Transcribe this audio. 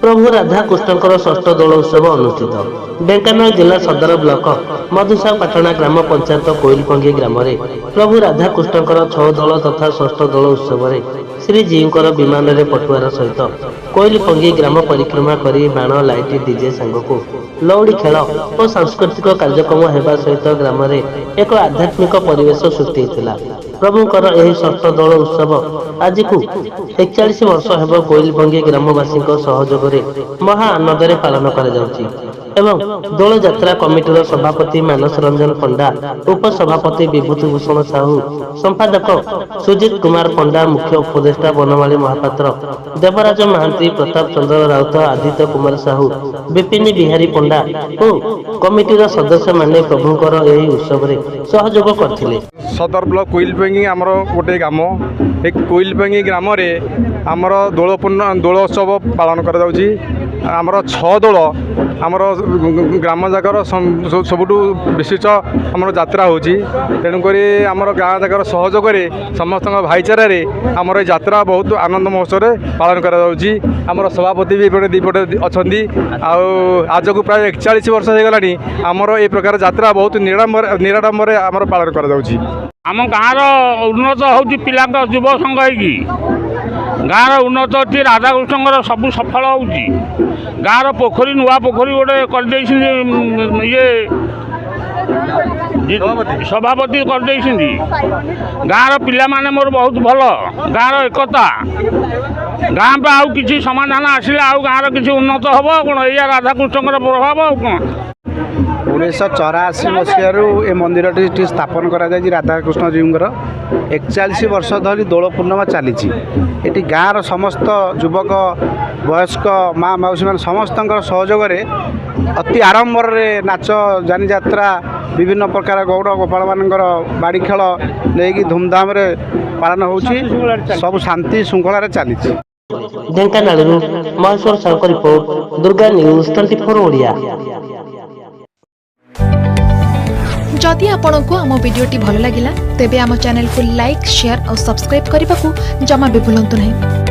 प्रभु राधा कृष्णकर षष्ठ दोल उत्सव अनुष्ठित ढेंकानाल जिला सदर ब्लॉक मधुसापाटଣା ग्राम पंचायत कोइलपंगी ग्राम प्रभु राधा कृष्णकर 6 दल तथा षष्ठ दोल उत्सव श्रीजीवर विमान में पटुआर सहित कोइलपंगी ग्राम परिक्रमा कर बाण लाइट डीजे सांगक लौड़ी खेल और सांस्कृतिक कार्यक्रम होगा सहित ग्राम एक आध्यात्मिक परिवेश सृष्टि होता। प्रभुंकर यह षष्ठ दोल उत्सव आज को 41 वर्ष हेब कोइलपंगी ग्रामवासी सहयोग महा आनंद पालन कर दोल यात्रा कमिटीर सभापति मानस रंजन पंडा, उपसभापति विभूति भूषण साहू, संपादक सुजित कुमार पंडा, मुख्य उपदेष्टा बनमाली महापात्र, देवराज महांती, प्रताप चंद्र राउत, आदित्य कुमार साहू, विपिन बिहारी पंडा और कमिटीर सदस्य माने प्रभुंकर यही उत्सव सहयोग करथिले। सदर ब्लॉक कोइलपंगी आमर गोटे ग्राम एक कोइलपंगी ग्राम आमर दोल उत्सव पालन कर आमर 6 दोल आमर ग्राम जाकर सबुठ विशिष्ट आमर यात्रा होची तेणुक आमर गाँ जाकर सहयोग समस्त भाईचार आमर यात्रा बहुत आनंद महोत्सव पालन कर सभापति भी दीपटे अच्छा आज को प्राय 41 वर्ष हो गलानी आमर ए प्रकार यात्रा बहुत निराडंबर आमर पालन कर आम गाँव उन्नत होती पिला युव संघ गाँव उन्नत अच्छी राधाकृष्ण सब सफल हो गाँव पोखरी नुआ पोखरी गोटे कर ये सभापति कर गाँव पिला माने मोर बहुत भल गाँव एकता गाँ पे आउ किसी समाधान आसिले आउ गाँव किसी उन्नत हम कौन या राधाकृष्ण प्रभाव कौन 1984 मसीह ए मंदिर स्थापन कर राधाकृष्ण जी 41 वर्ष धरी दोल पूर्णिमा चली ये गाँव समस्त युवक वयस्क माँ मौसी मान समस्त सहयोग अति आडंबर नाच जानी यात्रा विभिन्न प्रकार गौड़ गोपाल मान बाड़ी खेल नहीं धूमधाम पालन हो सब शांति श्रृंखला चली। Dhenkanal Maheshwar Sahu report Durga news 24 Odia. जदि आपंक आम भिडी भल लगा तेब आम चैनल को लाइक शेयर और सब्सक्राइब करने को जमा भी भूलु नहीं।